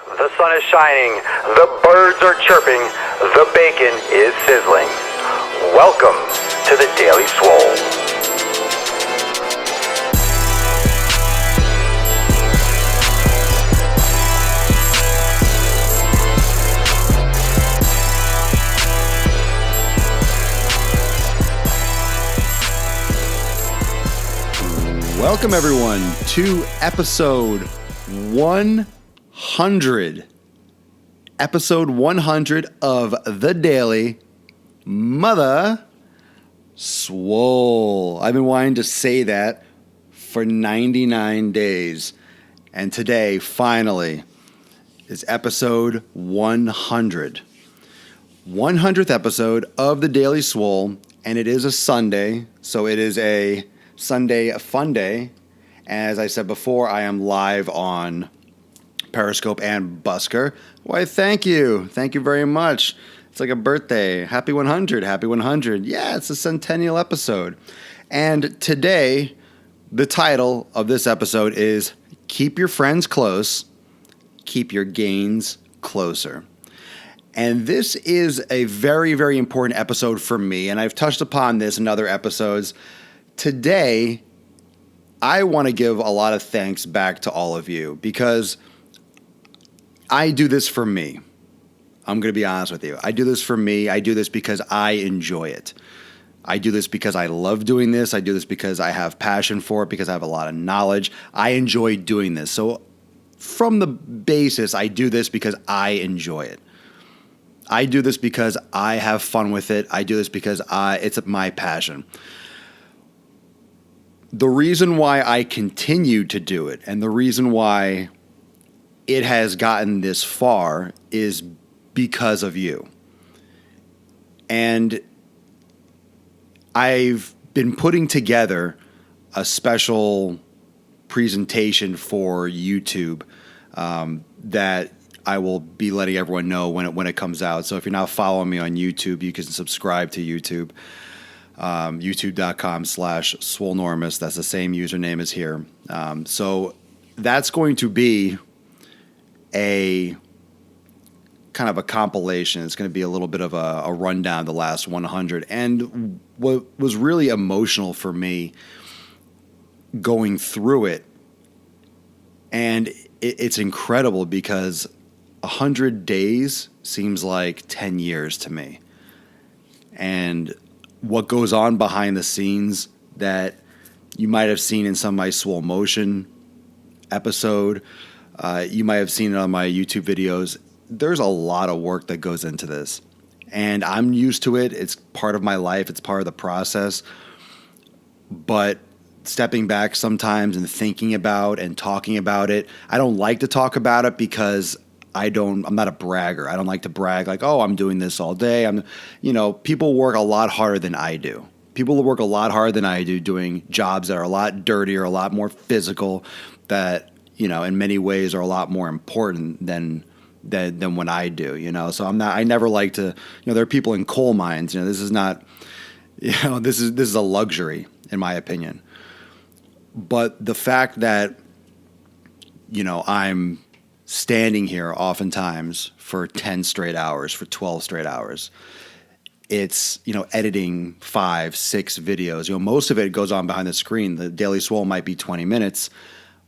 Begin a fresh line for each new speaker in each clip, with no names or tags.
The sun is shining, the birds are chirping, the bacon is sizzling. Welcome to the Daily Swole.
Welcome, everyone, to episode 100. Episode 100 of the Daily Mother Swole. I've been wanting to say that for 99 days. And today, finally, is episode 100. 100th episode of the Daily Swole. And it is a Sunday, so it is a Sunday fun day. As I said before, I am live on Periscope and Busker. Why, thank you. Thank you very much. It's like a birthday. Happy 100. Happy 100. Yeah, it's a centennial episode. And today, the title of this episode is Keep Your Friends Close, Keep Your Gains Closer. And this is a very, very important episode for me, and I've touched upon this in other episodes. Today, I want to give a lot of thanks back to all of you because I do this for me. I'm going to be honest with you. I do this for me. I do this because I enjoy it. I do this because I love doing this. I do this because I have passion for it, because I have a lot of knowledge. I enjoy doing this. So from the basis, I do this because I enjoy it. I do this because I have fun with it. I do this because it's my passion. The reason why I continue to do it and the reason why it has gotten this far is because of you. And I've been putting together a special presentation for YouTube that I will be letting everyone know when it comes out. So if you're not following me on YouTube, you can subscribe to YouTube. YouTube.com/Swolenormous. That's the same username as here. So that's going to be a kind of a compilation. It's going to be a little bit of a rundown of the last 100. And what was really emotional for me going through it, and it's incredible because 100 days seems like 10 years to me. And what goes on behind the scenes that you might have seen in some of my Swole Motion episode. You might have seen it on my YouTube videos. There's a lot of work that goes into this. And I'm used to it. It's part of my life. It's part of the process. But stepping back sometimes and thinking about and talking about it, I don't like to talk about it because I'm not a bragger. I don't like to brag like, oh, I'm doing this all day. People work a lot harder than I do. People work a lot harder than I do doing jobs that are a lot dirtier, a lot more physical, that, in many ways are a lot more important than what I do, So I never like to, there are people in coal mines, this is not, this is a luxury in my opinion. But the fact that, I'm standing here oftentimes for 10 straight hours, for 12 straight hours. It's, editing 5-6 videos. Most of it goes on behind the screen. The Daily Swole might be 20 minutes,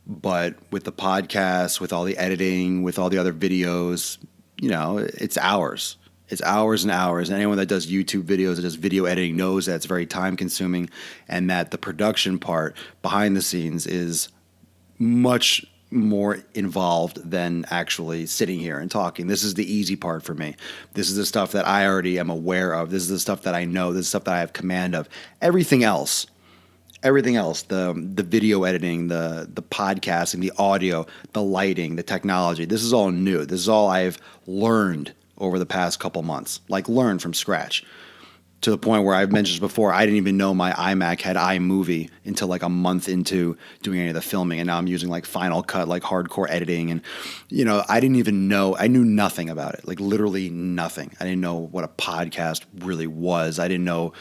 but with the podcast, with all the editing, with all the other videos, it's hours. It's hours and hours. And anyone that does YouTube videos, that does video editing knows that it's very time consuming and that the production part behind the scenes is much more involved than actually sitting here and talking. This is the easy part for me. This is the stuff that I already am aware of. This is the stuff that I know. This is stuff that I have command of. Everything else, the video editing, the podcasting, the audio, the lighting, the technology, this is all new. This is all I've learned over the past couple months, like learned from scratch. To the point where I've mentioned this before, I didn't even know my iMac had iMovie until like a month into doing any of the filming. And now I'm using like Final Cut, like hardcore editing. And, I didn't even know, I knew nothing about it, like literally nothing. I didn't know what a podcast really was. I didn't know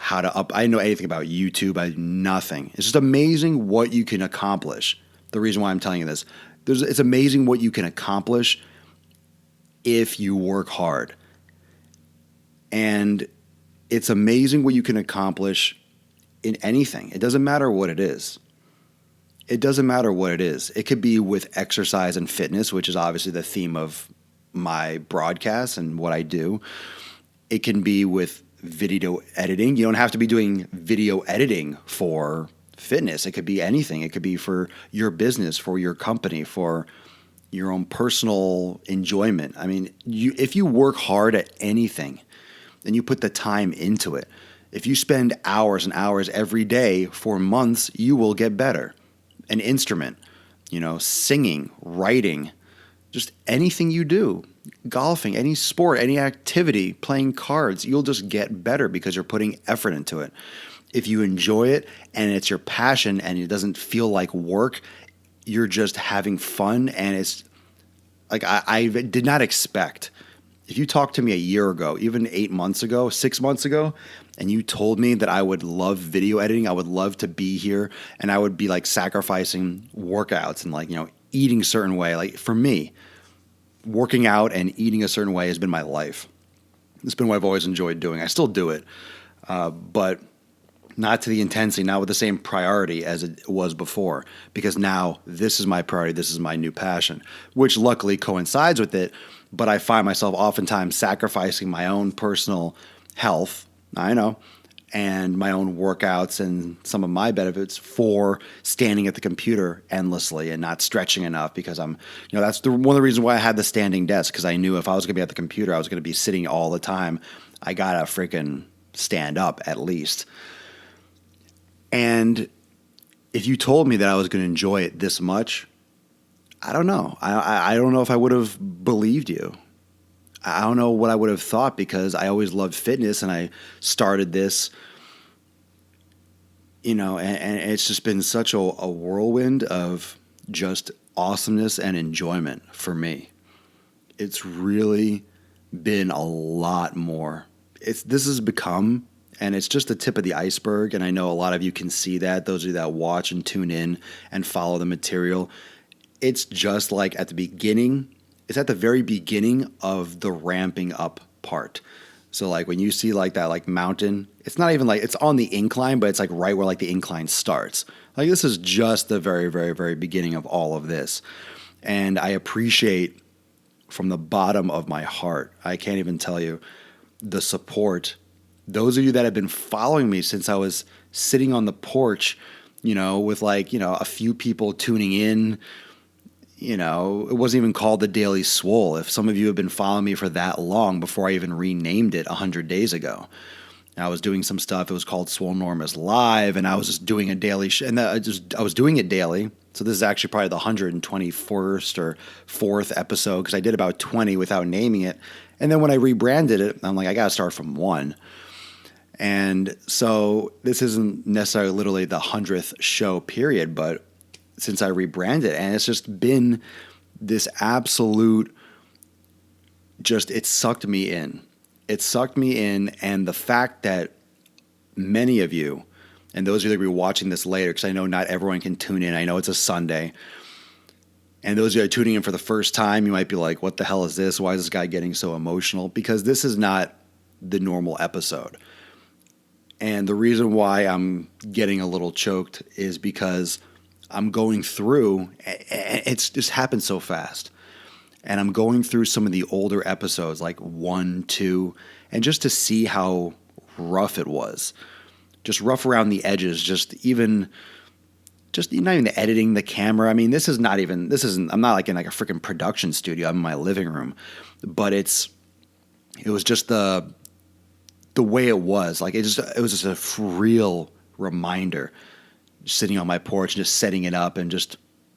I didn't know anything about YouTube. I nothing. It's just amazing what you can accomplish. The reason why I'm telling you this, it's amazing what you can accomplish if you work hard. And it's amazing what you can accomplish in anything. It doesn't matter what it is. It doesn't matter what it is. It could be with exercise and fitness, which is obviously the theme of my broadcast and what I do. It can be with video editing. You don't have to be doing video editing for fitness. It could be anything. It could be for your business, for your company, for your own personal enjoyment. I mean, if you work hard at anything, then you put the time into it. If you spend hours and hours every day for months, you will get better. An instrument, singing, writing, just anything you do, golfing, any sport, any activity, playing cards, you'll just get better because you're putting effort into it. If you enjoy it and it's your passion and it doesn't feel like work, you're just having fun. And it's like I did not expect. If you talked to me a year ago, even 8 months ago, 6 months ago, and you told me that I would love video editing, I would love to be here, and I would be like sacrificing workouts and eating a certain way. Like for me, working out and eating a certain way has been my life. It's been what I've always enjoyed doing. I still do it, but not to the intensity, not with the same priority as it was before, because now this is my priority. This is my new passion, which luckily coincides with it. But I find myself oftentimes sacrificing my own personal health, I know, and my own workouts and some of my benefits for standing at the computer endlessly and not stretching enough, because that's one of the reasons why I had the standing desk, because I knew if I was going to be at the computer, I was going to be sitting all the time. I got to freaking stand up at least. And if you told me that I was going to enjoy it this much, I don't know. I don't know if I would have believed you. I don't know what I would have thought, because I always loved fitness and I started this, and it's just been such a whirlwind of just awesomeness and enjoyment for me. It's really been a lot more. This has become, and it's just the tip of the iceberg, and I know a lot of you can see that, those of you that watch and tune in and follow the material. It's just like at the beginning, it's at the very beginning of the ramping up part. So like when you see like that like mountain, it's not even like it's on the incline, but it's like right where like the incline starts. Like this is just the very, very, very beginning of all of this. And I appreciate from the bottom of my heart, I can't even tell you, the support. Those of you that have been following me since I was sitting on the porch, with a few people tuning in. It wasn't even called the Daily Swole. If some of you have been following me for that long, before I even renamed it 100 days ago, I was doing some stuff. It was called Swolenormous Live, and I was just doing a daily and I was doing it daily. So this is actually probably the 121st or 4th episode, because I did about 20 without naming it. And then when I rebranded it, I'm like, I got to start from 1. And so this isn't necessarily literally the 100th show period, but since I rebranded, and it's just been this absolute, it sucked me in. It sucked me in, and the fact that many of you, and those of you that will be watching this later, because I know not everyone can tune in. I know it's a Sunday. And those of you that are tuning in for the first time, you might be like, what the hell is this? Why is this guy getting so emotional? Because this is not the normal episode. And the reason why I'm getting a little choked is because I'm going through, it's just happened so fast. And I'm going through some of the older episodes, like 1, 2, and just to see how rough it was. Just rough around the edges, not even the editing, the camera. I mean, I'm not like in like a freaking production studio. I'm in my living room. But it was just the way it was. Like it was just a real reminder. Sitting on my porch, just setting it up, and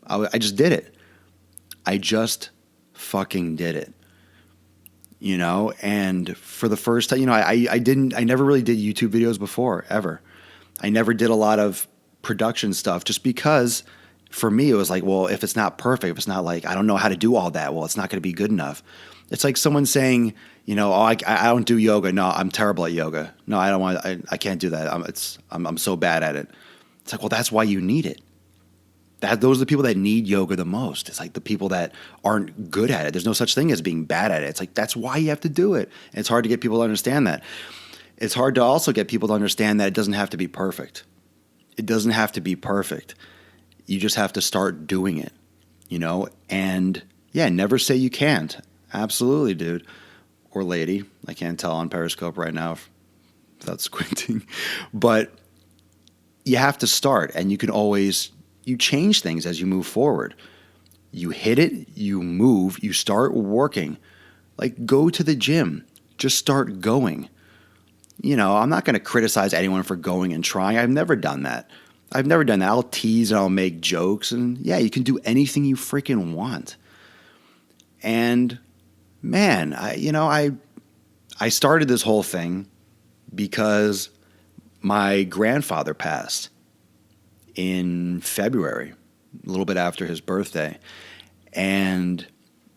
I just did it. I just fucking did it. And for the first time, I never really did YouTube videos before, ever. I never did a lot of production stuff, just because for me, it was like, well, if it's not perfect, if it's not like, I don't know how to do all that, well, it's not going to be good enough. It's like someone saying, I don't do yoga. No, I'm terrible at yoga. No, I don't want, I can't do that. I'm so bad at it. It's like, well, that's why you need it. Those are the people that need yoga the most. It's like the people that aren't good at it. There's no such thing as being bad at it. It's like, that's why you have to do it. And it's hard to get people to understand that. It's hard to also get people to understand that it doesn't have to be perfect. It doesn't have to be perfect. You just have to start doing it, And yeah, never say you can't. Absolutely, dude. Or lady. I can't tell on Periscope right now without squinting. But you have to start, and you change things as you move forward. You hit it, you move, you start working. Like, go to the gym. Just start going. I'm not going to criticize anyone for going and trying. I've never done that. I'll tease and I'll make jokes. And yeah, you can do anything you freaking want. And man, I started this whole thing because my grandfather passed in February, a little bit after his birthday. And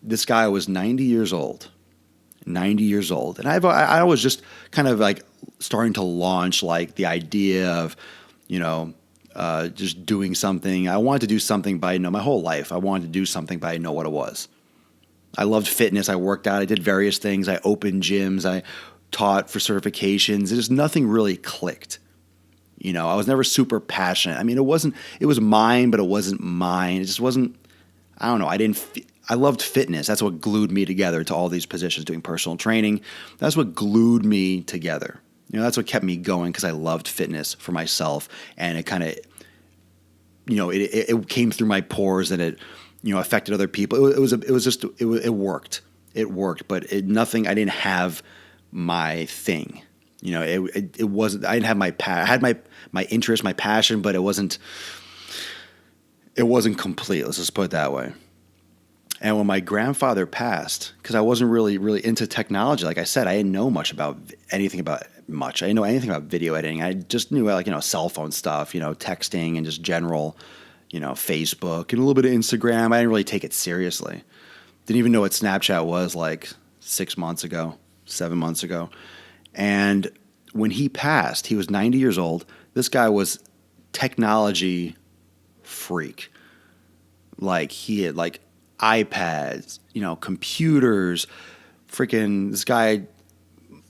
this guy was 90 years old. 90 years old. And I was just kind of like starting to launch like the idea of, just doing something. I wanted to do something by my whole life. I wanted to do something, but I didn't know what it was. I loved fitness. I worked out. I did various things. I opened gyms. I taught for certifications. Just nothing really clicked. I was never super passionate. I mean, it was mine, but it wasn't mine. It just wasn't, I don't know. I loved fitness. That's what glued me together to all these positions, doing personal training. That's what glued me together. That's what kept me going, because I loved fitness for myself, and it kind of, it came through my pores, and it, affected other people. It worked. It worked, but nothing. I didn't have my thing. It wasn't. I didn't have I had my interest, my passion, but it wasn't complete. Let's just put it that way. And when my grandfather passed, because I wasn't really into technology, like I said, I didn't know anything about I didn't know anything about video editing. I just knew cell phone stuff, texting and just general, Facebook and a little bit of Instagram. I didn't really take it seriously. Didn't even know what Snapchat was like 7 months ago. And when he passed, he was 90 years old. This guy was technology freak. Like, he had like iPads, computers, freaking this guy,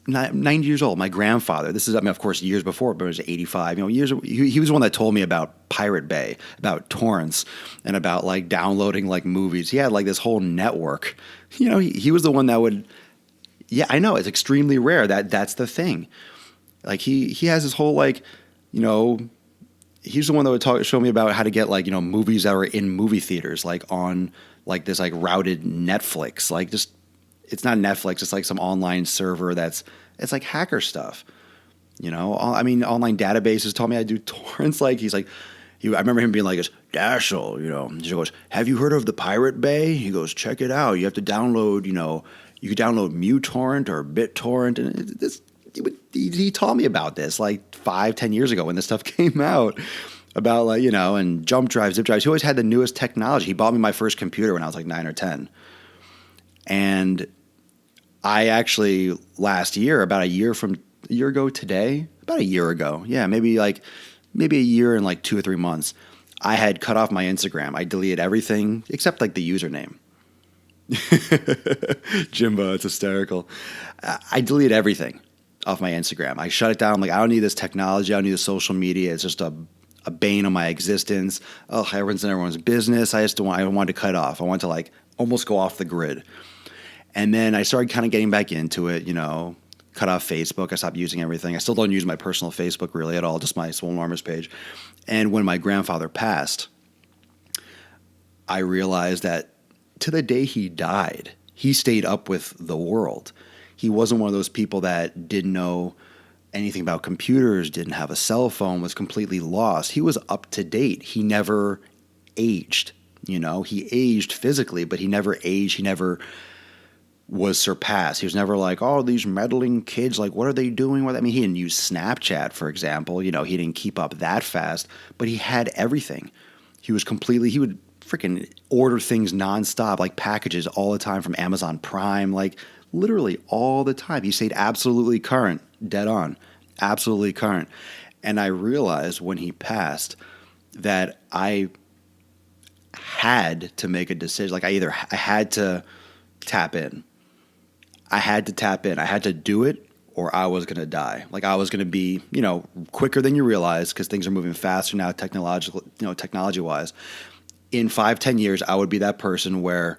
90 years old, my grandfather. This is, of course, years before, but it was 85. He was the one that told me about Pirate Bay, about torrents, and about like downloading like movies. He had like this whole network. He was the one that would. Yeah, I know, it's extremely rare. That's the thing. Like he has this whole like, he's the one that would show me about how to get like, movies that are in movie theaters, like on like this like routed Netflix, like just, it's not Netflix. It's like some online server it's like hacker stuff, online databases told me I do torrents. Like I remember him being like, Dashel, he goes, have you heard of the Pirate Bay? He goes, check it out. You have to download, you can download MuTorrent or BitTorrent. And he taught me about this like 5-10 years ago when this stuff came out. About like, and jump drives, zip drives. He always had the newest technology. He bought me my first computer when I was like 9 or 10. And I actually last year, about a year ago today, about a year ago. Yeah, maybe a year and like 2 or 3 months. I had cut off my Instagram. I deleted everything except like the username. Jimbo, it's hysterical. I deleted everything off my Instagram. I shut it down. I'm like, I don't need this technology. I don't need the social media. It's just a bane of my existence. Oh, everyone's in everyone's business. I wanted to cut it off. I wanted to like almost go off the grid. And then I started kind of getting back into it, cut off Facebook. I stopped using everything. I still don't use my personal Facebook really at all, just my Swolenormous page. And when my grandfather passed, I realized that to the day he died, he stayed up with the world. He wasn't one of those people that didn't know anything about computers, didn't have a cell phone, was completely lost. He was up to date. He never aged. He aged physically, but he never aged. He never was surpassed. He was never like, oh, these meddling kids, like, what are they doing? He didn't use Snapchat, for example. He didn't keep up that fast, but he had everything. He would freaking order things nonstop, like packages all the time from Amazon Prime, like literally all the time. He stayed absolutely current, dead on, absolutely current. And I realized when he passed that I had to make a decision. Like I had to tap in. I had to do it or I was going to die. Like I was going to be, quicker than you realize because things are moving faster now technology wise. In 5-10 years, I would be that person where,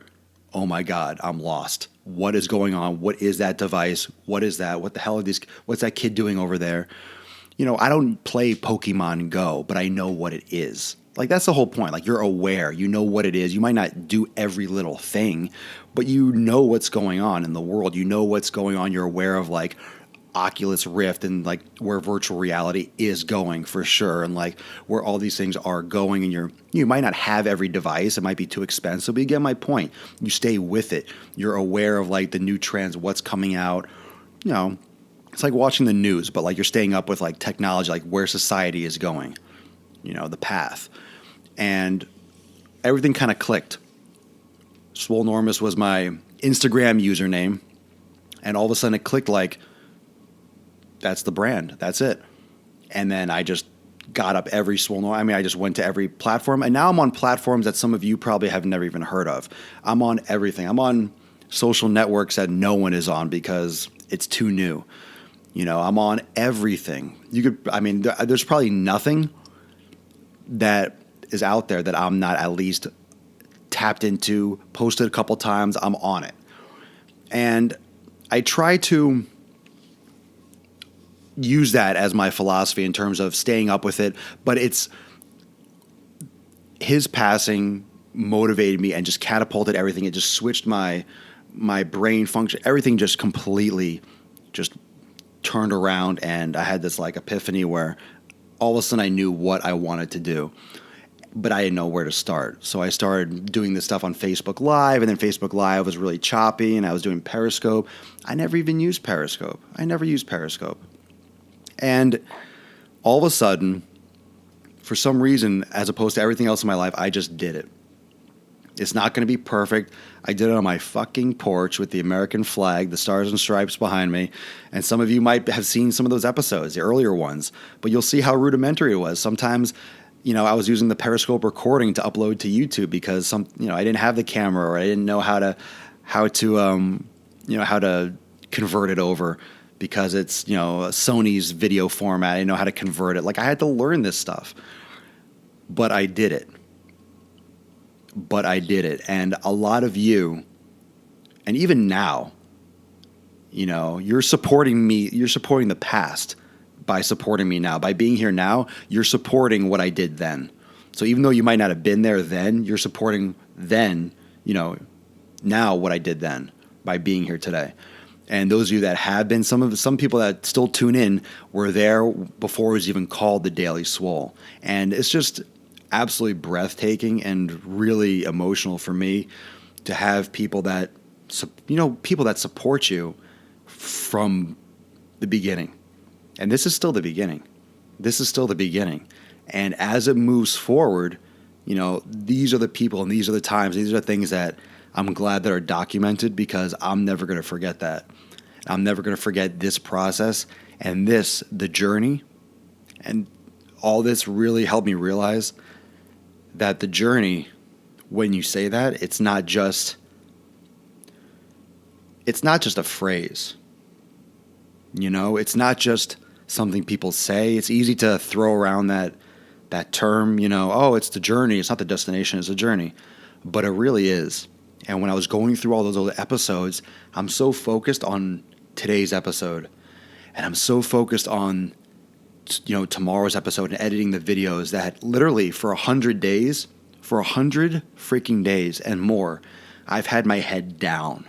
oh my God, I'm lost. What is going on? What is that device? What is that? What the hell are these? What's that kid doing over there? I don't play Pokemon Go, but I know what it is. Like that's the whole point. Like you're aware, you know what it is. You might not do every little thing, but you know what's going on in the world. You know what's going on. You're aware of like Oculus Rift and like where virtual reality is going for sure, and like where all these things are going. And you might not have every device; it might be too expensive. But you get my point. You stay with it. You're aware of like the new trends, what's coming out. It's like watching the news, but like you're staying up with like technology, like where society is going. The path, and everything kind of clicked. Swolenormous was my Instagram username, and all of a sudden it clicked like. That's the brand. That's it. And then I just got up every Swole. I mean, I just went to every platform. And now I'm on platforms that some of you probably have never even heard of. I'm on everything. I'm on social networks that no one is on because it's too new. I'm on everything. There's probably nothing that is out there that I'm not at least tapped into, posted a couple times. I'm on it. And I try to use that as my philosophy in terms of staying up with it, but it's his passing motivated me and just catapulted everything. It just switched my brain function. Everything just completely just turned around, and I had this like epiphany where all of a sudden I knew what I wanted to do, but I didn't know where to start. So I started doing this stuff on Facebook Live, and then Facebook Live was really choppy, and I was doing Periscope. I never even used Periscope. And all of a sudden, for some reason, as opposed to everything else in my life, I just did it. It's not going to be perfect. I did it on my fucking porch with the American flag, the stars and stripes behind me. And some of you might have seen some of those episodes, the earlier ones, but you'll see how rudimentary it was. Sometimes, I was using the Periscope recording to upload to YouTube because I didn't have the camera, or I didn't know how to convert it over. Because it's, Sony's video format. I didn't know how to convert it. Like, I had to learn this stuff. But I did it. And a lot of you, and even now, you're supporting me. You're supporting the past by supporting me now. By being here now, you're supporting what I did then. So even though you might not have been there then, you're supporting then, now what I did then by being here today. And those of you that have been, some people that still tune in were there before it was even called the Daily Swole. And it's just absolutely breathtaking and really emotional for me to have people that support you from the beginning. And this is still the beginning. And as it moves forward, these are the people and these are the times, these are the things that I'm glad that are documented, because I'm never going to forget that. I'm never going to forget this process and the journey. And all this really helped me realize that the journey, when you say that, it's not just a phrase. It's not just something people say. It's easy to throw around that term, it's the journey. It's not the destination, it's the journey. But it really is. And when I was going through all those old episodes, I'm so focused on today's episode. And I'm so focused on, tomorrow's episode and editing the videos that literally for 100 days, for 100 freaking days and more, I've had my head down.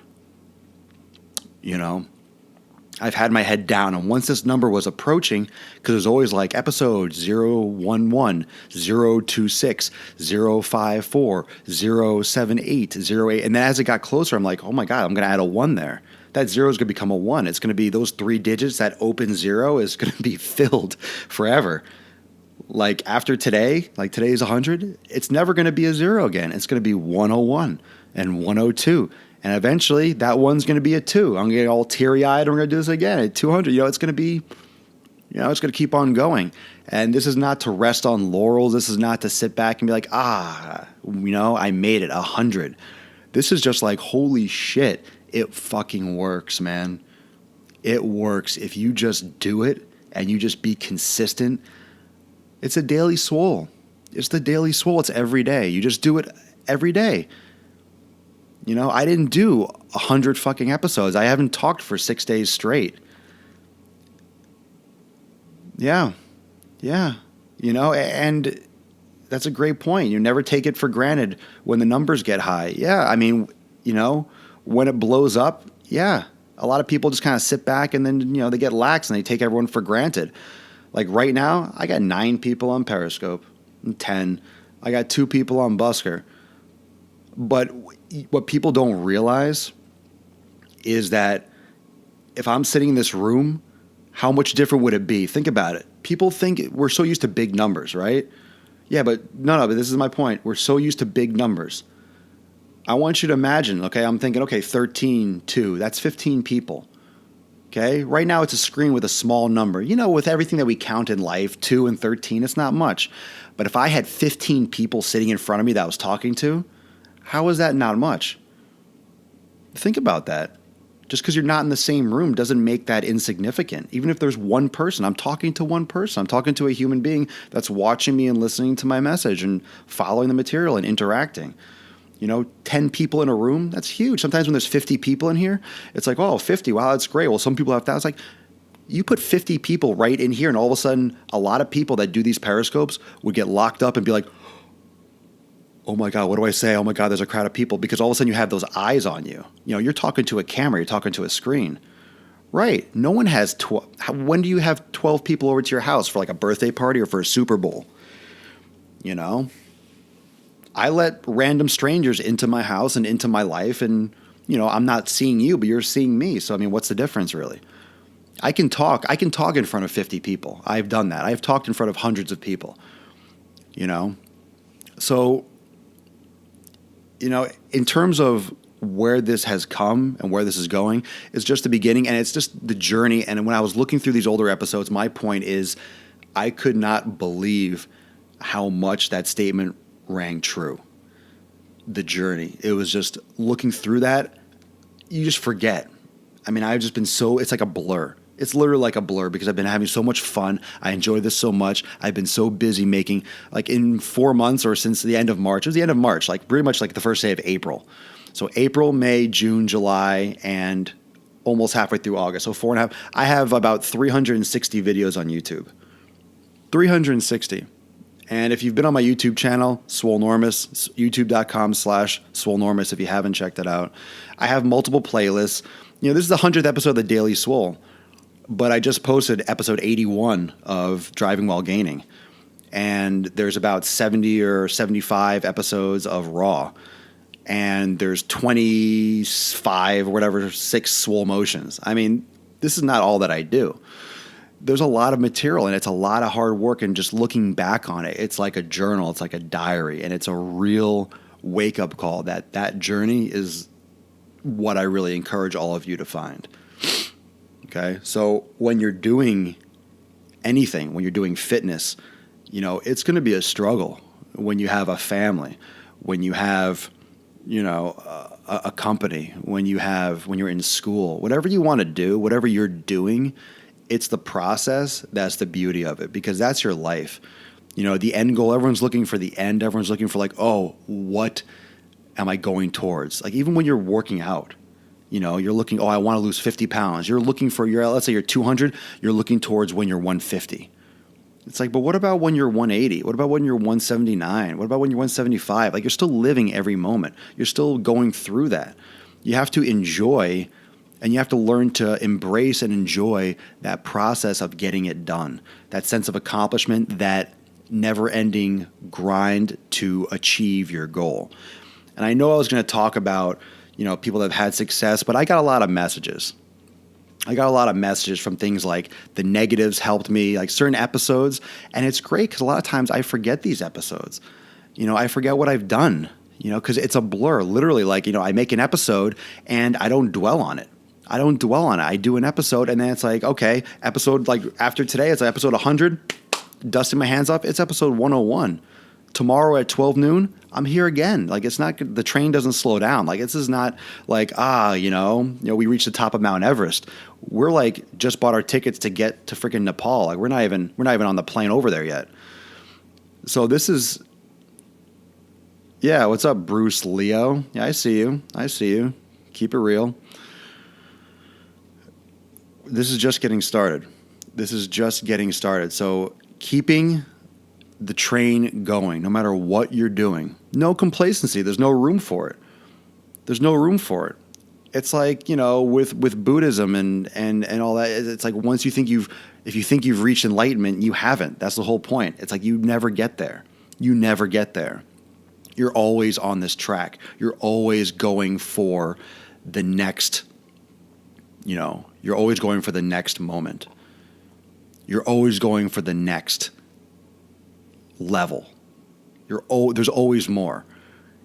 I've had my head down. And once this number was approaching, because it was always like episode 011, 026, 054, 078, 08. And then as it got closer, I'm like, oh my God, I'm going to add a 1 there. That 0 is going to become a 1. It's going to be those 3 digits. That open 0 is going to be filled forever. Like after today, like today's 100, it's never going to be a 0 again. It's going to be 101 and 102. And eventually that 1's going to be a 2. I'm going to get all teary-eyed and we're going to do this again at 200. It's going to be, it's going to keep on going. And this is not to rest on laurels. This is not to sit back and be like, I made it 100. This is just like, holy shit, it fucking works, man. It works. If you just do it and you just be consistent, it's a daily swole. It's the daily swole. It's every day. You just do it every day. I didn't do 100 fucking episodes. I haven't talked for 6 days straight. Yeah. And that's a great point. You never take it for granted when the numbers get high. Yeah, I mean, when it blows up, yeah, a lot of people just kind of sit back and then, they get lax and they take everyone for granted. Like right now, I got 9 people on Periscope, 10. I got 2 people on Busker. But what people don't realize is that if I'm sitting in this room, how much different would it be? Think about it. People think we're so used to big numbers, right? Yeah, but no, but this is my point. We're so used to big numbers. I want you to imagine, okay, I'm thinking, okay, 13, 2, that's 15 people. Okay, right now it's a screen with a small number. With everything that we count in life, 2 and 13, it's not much. But if I had 15 people sitting in front of me that I was talking to, how is that not much? Think about that. Just because you're not in the same room doesn't make that insignificant. Even if there's one person, I'm talking to one person. I'm talking to a human being that's watching me and listening to my message and following the material and interacting. 10 people in a room, that's huge. Sometimes when there's 50 people in here, it's like, oh, 50, wow, that's great. Well, some people have thousands. It's like, you put 50 people right in here, and all of a sudden, a lot of people that do these periscopes would get locked up and be like, oh my God, what do I say? Oh my God, there's a crowd of people. Because all of a sudden you have those eyes on you. You're talking to a camera, you're talking to a screen. Right. No one has 12. When do you have 12 people over to your house for like a birthday party or for a Super Bowl? I let random strangers into my house and into my life, and, I'm not seeing you, but you're seeing me. So, I mean, what's the difference really? I can talk in front of 50 people. I've done that. I've talked in front of hundreds of people, So, in terms of where this has come and where this is going, it's just the beginning, and it's just the journey. And when I was looking through these older episodes, my point is I could not believe how much that statement rang true. The journey. It was just looking through that, you just forget. I mean, I've just been it's like a blur. It's literally like a blur because I've been having so much fun. I enjoy this so much. I've been so busy making, like in 4 months or since the end of March. It was the end of March, like pretty much like the first day of April. So April, May, June, July, and almost halfway through August. So 4.5. I have about 360 videos on YouTube. 360. And if you've been on my YouTube channel, Swolenormous, youtube.com/Swolenormous if you haven't checked it out. I have multiple playlists. This is the 100th episode of the Daily Swole. But I just posted episode 81 of Driving While Gaining. And there's about 70 or 75 episodes of Raw. And there's 25 or whatever, 6 Swole motions. I mean, this is not all that I do. There's a lot of material, and it's a lot of hard work, and just looking back on it, it's like a journal, it's like a diary, and it's a real wake-up call that journey is what I really encourage all of you to find. Okay? So when you're doing anything, when you're doing fitness, it's going to be a struggle when you have a family, when you have, a company, when you're in school, whatever you want to do, whatever you're doing, it's the process that's the beauty of it, because that's your life. The end goal, everyone's looking for the end. Everyone's looking for like, oh, what am I going towards? Like even when you're working out, you're looking, oh, I want to lose 50 pounds. You're looking for let's say you're 200, you're looking towards when you're 150. It's like, but what about when you're 180? What about when you're 179? What about when you're 175? Like you're still living every moment. You're still going through that. You have to enjoy, and you have to learn to embrace and enjoy that process of getting it done. That sense of accomplishment, that never-ending grind to achieve your goal. And I know I was going to talk about, people that have had success, but I got a lot of messages. I got a lot of messages from things like the negatives helped me, like certain episodes. And it's great because a lot of times I forget these episodes. I forget what I've done, because it's a blur. Literally, like, I make an episode and I don't dwell on it. I do an episode and then it's like, okay, episode like after today, it's like episode 100. dusting my hands off. It's episode 101. Tomorrow at 12 noon, I'm here again. Like, it's not, the train doesn't slow down. Like, this is not like, we reached the top of Mount Everest. We're like, just bought our tickets to get to freaking Nepal. Like, we're not even on the plane over there yet. So this is, yeah, what's up, Bruce Leo? Yeah, I see you. Keep it real. This is just getting started. So keeping the train going, no matter what you're doing. No complacency. There's no room for it. It's like, with Buddhism and all that. It's like once if you think you've reached enlightenment, you haven't. That's the whole point. It's like you never get there. You're always on this track. You're always going for the next, you're always going for the next moment. You're always going for the next level. There's always more.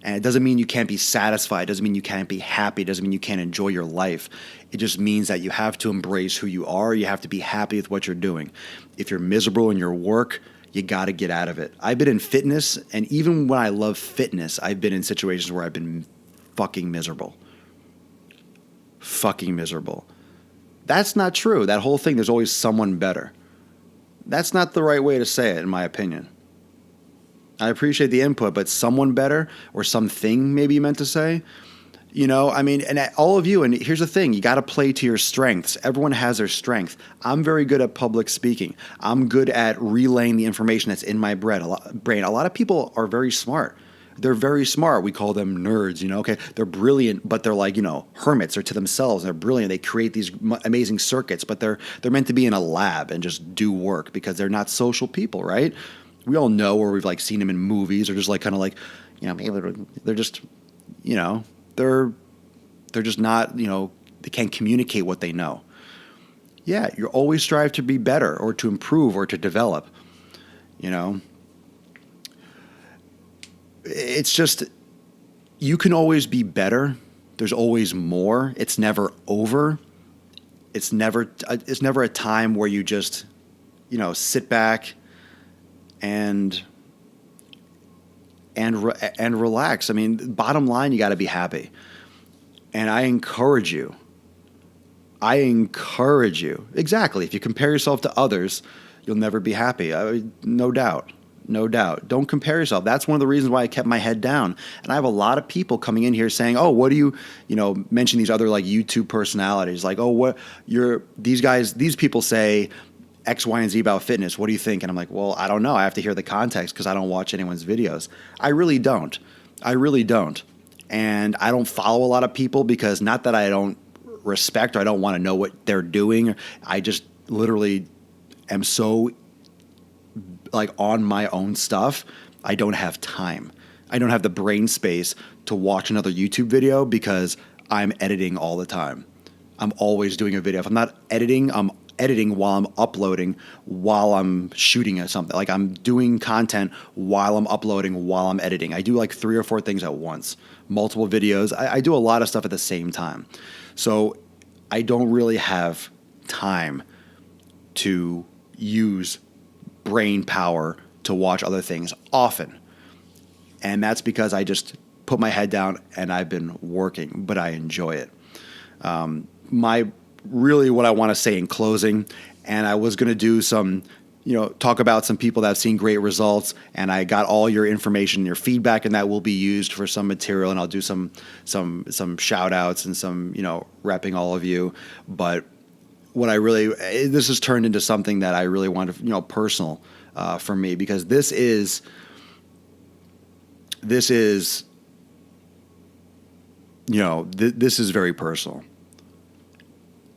And it doesn't mean you can't be satisfied. It doesn't mean you can't be happy. It doesn't mean you can't enjoy your life. It just means that you have to embrace who you are. You have to be happy with what you're doing. If you're miserable in your work, you got to get out of it. I've been in fitness, and even when I love fitness, I've been in situations where I've been fucking miserable. That's not true. That whole thing, there's always someone better. That's not the right way to say it, in my opinion. I appreciate the input, but someone better or something maybe you meant to say, and all of you, and here's the thing, you got to play to your strengths. Everyone has their strength. I'm very good at public speaking. I'm good at relaying the information that's in my brain. A lot of people are very smart. They're very smart. We call them nerds, okay? They're brilliant, but they're like, hermits or to themselves. They're brilliant. They create these amazing circuits, but they're meant to be in a lab and just do work because they're not social people, right? We all know, or we've like seen them in movies, or just like kind of like, maybe they're just, they're just not, they can't communicate what they know. Yeah, you always strive to be better or to improve or to develop, It's just, you can always be better. There's always more. It's never over. It's never a time where you just, sit back and relax. I mean, bottom line, you got to be happy. And I encourage you. Exactly. If you compare yourself to others, you'll never be happy. No doubt. Don't compare yourself. That's one of the reasons why I kept my head down. And I have a lot of people coming in here saying, "Oh, what do you mention these other like YouTube personalities? Like, oh, these people say X, Y, and Z about fitness. What do you think?" And I'm like, well, I don't know. I have to hear the context because I don't watch anyone's videos. I really don't. And I don't follow a lot of people because not that I don't respect or I don't want to know what they're doing. I just literally am so like on my own stuff. I don't have time. I don't have the brain space to watch another YouTube video because I'm editing all the time. I'm always doing a video. If I'm not editing, I'm editing while I'm uploading, while I'm shooting at something. Like I'm doing content while I'm uploading, while I'm editing. I do like 3 or 4 things at once, multiple videos. I do a lot of stuff at the same time. So I don't really have time to use brain power to watch other things often. And that's because I just put my head down and I've been working, but I enjoy it. What I want to say in closing, and I was going to do some, talk about some people that have seen great results, and I got all your information, your feedback, and that will be used for some material, and I'll do some shout outs and some, repping all of you. But this has turned into something that I really want to, personal for me, because this is very personal.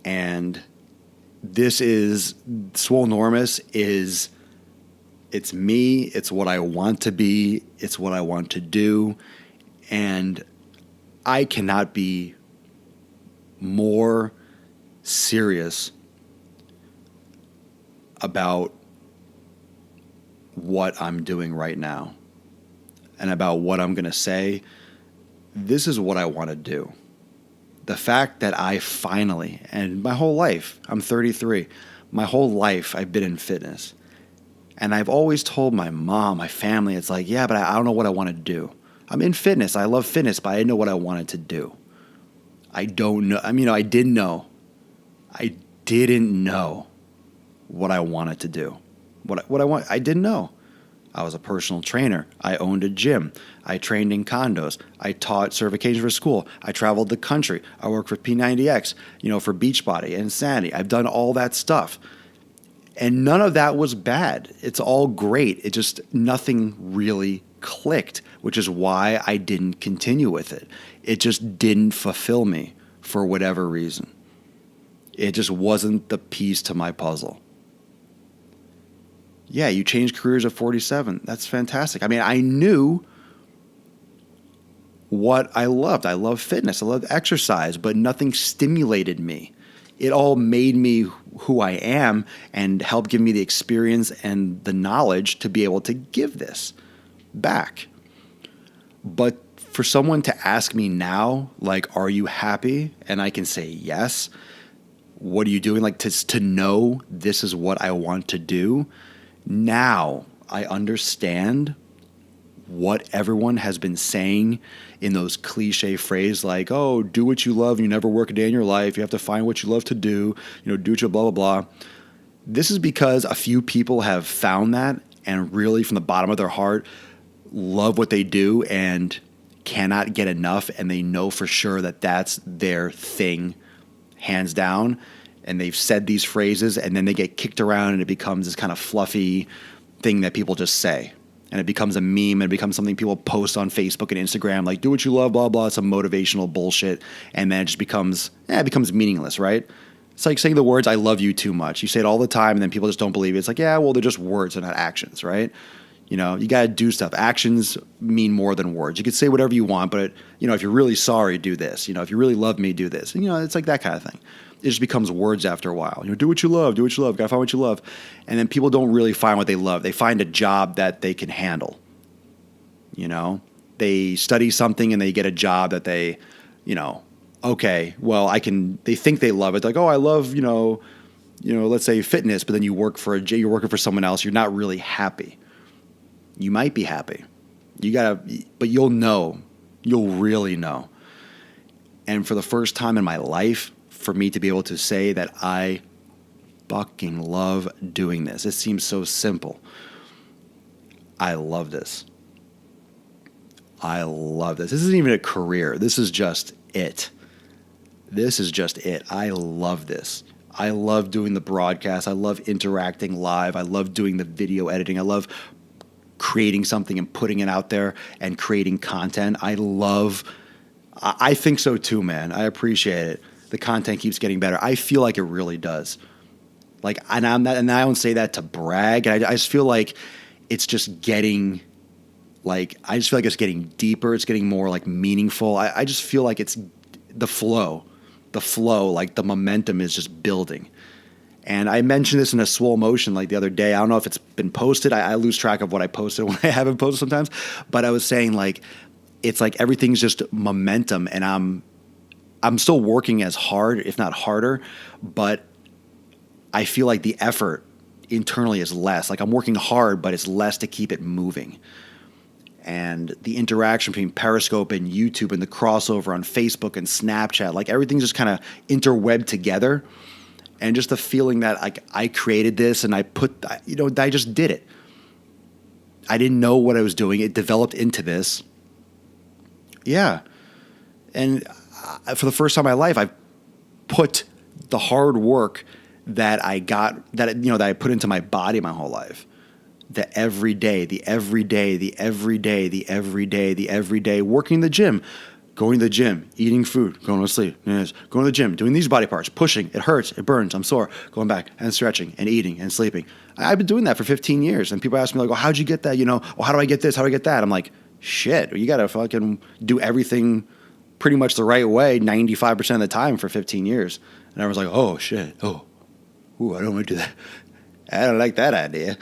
And this is Swolenormous it's me, it's what I want to be, it's what I want to do, and I cannot be more serious about what I'm doing right now and about what I'm going to say. This is what I want to do. The fact that I finally, and my whole life, I'm 33, my whole life I've been in fitness. And I've always told my mom, my family, it's like, yeah, but I don't know what I want to do. I'm in fitness. I love fitness, but I didn't know what I wanted to do. I don't know. I mean, I didn't know. I didn't know what I wanted to do. I didn't know. I was a personal trainer. I owned a gym. I trained in condos. I taught certification for school. I traveled the country. I worked for P90X, for Beachbody and Insanity. I've done all that stuff. And none of that was bad. It's all great. It just, nothing really clicked, which is why I didn't continue with it. It just didn't fulfill me for whatever reason. It just wasn't the piece to my puzzle. Yeah, you change careers at 47. That's fantastic. I mean, I knew what I loved. I love fitness. I love exercise, but nothing stimulated me. It all made me who I am and helped give me the experience and the knowledge to be able to give this back. But for someone to ask me now, like, are you happy? And I can say yes. What are you doing? Like, to know this is what I want to do. Now I understand what everyone has been saying in those cliche phrases like, oh, do what you love and you never work a day in your life. You have to find what you love to do, do what you blah, blah, blah. This is because a few people have found that and really from the bottom of their heart love what they do and cannot get enough, and they know for sure that that's their thing, hands down. And they've said these phrases and then they get kicked around and it becomes this kind of fluffy thing that people just say. And it becomes a meme and it becomes something people post on Facebook and Instagram, like, do what you love, blah, blah, some motivational bullshit. And then it just becomes meaningless, right? It's like saying the words, I love you too much. You say it all the time and then people just don't believe it. It's like, yeah, well, they're just words, they're not actions, right? You got to do stuff. Actions mean more than words. You could say whatever you want, but, if you're really sorry, do this. If you really love me, do this. And, it's like that kind of thing. It just becomes words after a while. Do what you love, do what you love. Got to find what you love. And then people don't really find what they love. They find a job that they can handle. They study something and they get a job that they, okay, well, they think they love it. Like, oh, I love, let's say fitness, but then you're working for someone else. You're not really happy. You might be happy. But you'll really know. And for the first time in my life, for me to be able to say that I fucking love doing this. It seems so simple. I love this. I love this. This isn't even a career. This is just it. I love this. I love doing the broadcast. I love interacting live. I love doing the video editing. I love creating something and putting it out there and creating content. I think so too, man. I appreciate it. The content keeps getting better. I feel like it really does. Like, and I don't say that to brag. I just feel like it's just getting, it's getting deeper. It's getting more like meaningful. I just feel like it's the flow, like the momentum is just building. And I mentioned this in a Swole motion like the other day. I don't know if it's been posted. I lose track of what I posted when I haven't posted sometimes. But I was saying like, it's like everything's just momentum, and I'm still working as hard, if not harder, but I feel like the effort internally is less. Like I'm working hard, but it's less to keep it moving. And the interaction between Periscope and YouTube and the crossover on Facebook and Snapchat, like everything's just kind of interwebbed together. And just the feeling that I created this and I just did it. I didn't know what I was doing. It developed into this. Yeah. And for the first time in my life, I've put the hard work that I put into my body my whole life. The everyday, working the gym, going to the gym, eating food, going to sleep, going to the gym, doing these body parts, pushing, it hurts, it burns, I'm sore, going back and stretching and eating and sleeping. I've been doing that for 15 years. And people ask me like, well, how'd you get that? How do I get this? How do I get that? I'm like, shit, you got to fucking do everything pretty much the right way 95% of the time for 15 years. And everyone's like, oh, shit. Oh, ooh, I don't want to do that. I don't like that idea.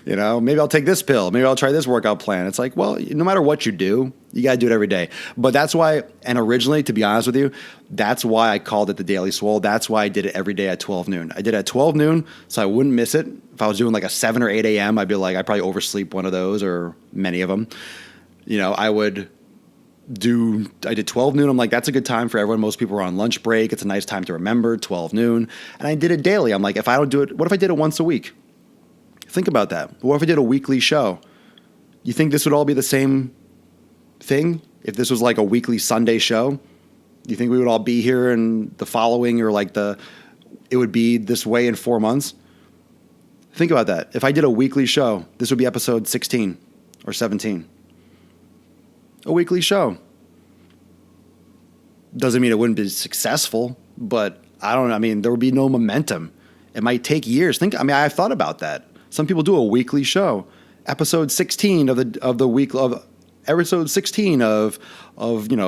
Maybe I'll take this pill. Maybe I'll try this workout plan. It's like, well, no matter what you do, you got to do it every day. But that's why, and originally, to be honest with you, that's why I called it the Daily Swole. That's why I did it every day at 12 noon. I did it at 12 noon so I wouldn't miss it. If I was doing like a 7 or 8 a.m., I'd be like, I'd probably oversleep one of those or many of them. I did 12 noon. I'm like, that's a good time for everyone. Most people are on lunch break. It's a nice time to remember, 12 noon. And I did it daily. I'm like, if I don't do it, what if I did it once a week? Think about that. What if I did a weekly show? You think this would all be the same thing? If this was like a weekly Sunday show, you think we would all be here in the following or it would be this way in 4 months? Think about that. If I did a weekly show, this would be episode 16 or 17. A weekly show. Doesn't mean it wouldn't be successful, but there would be no momentum. It might take years. I've thought about that. Some people do a weekly show. Episode 16 of the week of episode 16 of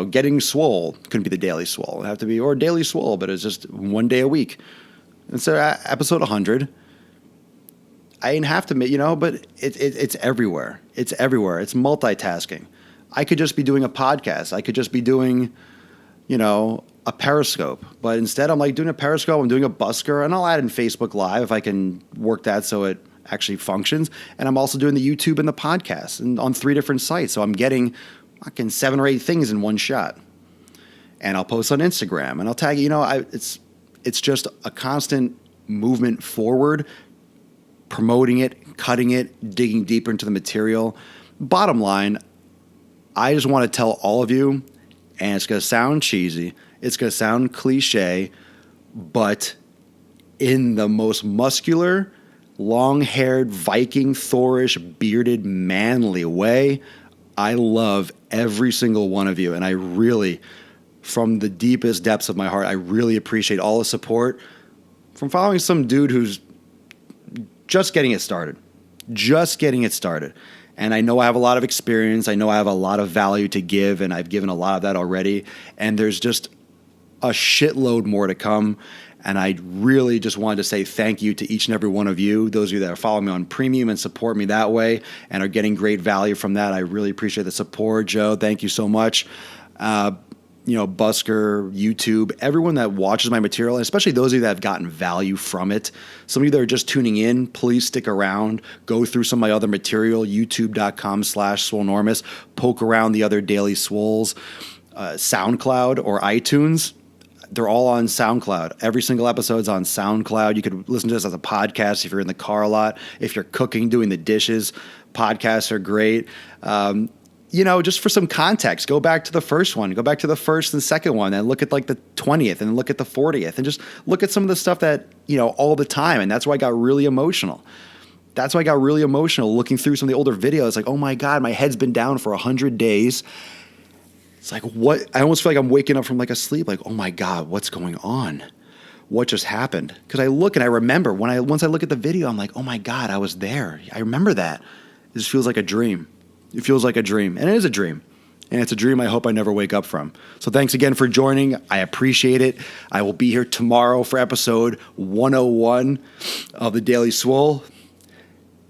getting swole. Couldn't be the Daily Swole. It'd have to be or Daily Swole, but it's just one day a week. Instead of episode 100. I didn't have to but it's everywhere. It's everywhere. It's multitasking. I could just be doing a podcast. I could just be doing, a Periscope. But instead, I'm like doing a Periscope. I'm doing a busker, and I'll add in Facebook Live if I can work that so it actually functions. And I'm also doing the YouTube and the podcast and on 3 different sites. So I'm getting fucking 7 or 8 things in one shot. And I'll post on Instagram and I'll tag it's just a constant movement forward, promoting it, cutting it, digging deeper into the material. Bottom line, I just want to tell all of you, and it's going to sound cheesy, it's going to sound cliche, but in the most muscular, long-haired, Viking, Thorish, bearded, manly way, I love every single one of you. And I really, from the deepest depths of my heart, I really appreciate all the support from following some dude who's just getting it started. And I know I have a lot of experience. I know I have a lot of value to give, and I've given a lot of that already. And there's just a shitload more to come. And I really just wanted to say thank you to each and every one of you, those of you that are following me on Premium and support me that way and are getting great value from that. I really appreciate the support, Joe. Thank you so much. Busker, YouTube, everyone that watches my material, and especially those of you that have gotten value from it. Some of you that are just tuning in, please stick around. Go through some of my other material, youtube.com/Swolenormous. Poke around the other Daily Swoles, SoundCloud or iTunes. They're all on SoundCloud. Every single episode's on SoundCloud. You could listen to this as a podcast if you're in the car a lot. If you're cooking, doing the dishes, podcasts are great. Just for some context, go back to the first one. Go back to the first and second one and look at like the 20th and look at the 40th and just look at some of the stuff that, all the time. And that's why I got really emotional. Looking through some of the older videos. Like, oh my God, my head's been down for 100 days. It's like, what? I almost feel like I'm waking up from like a sleep. Like, oh my God, what's going on? What just happened? Because I look and I remember once I look at the video, I'm like, oh my God, I was there. I remember that. It just feels like a dream. It feels like a dream. And it is a dream. And it's a dream I hope I never wake up from. So thanks again for joining. I appreciate it. I will be here tomorrow for episode 101 of the Daily Swole.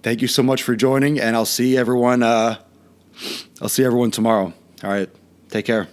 Thank you so much for joining, and I'll see everyone tomorrow. All right. Take care.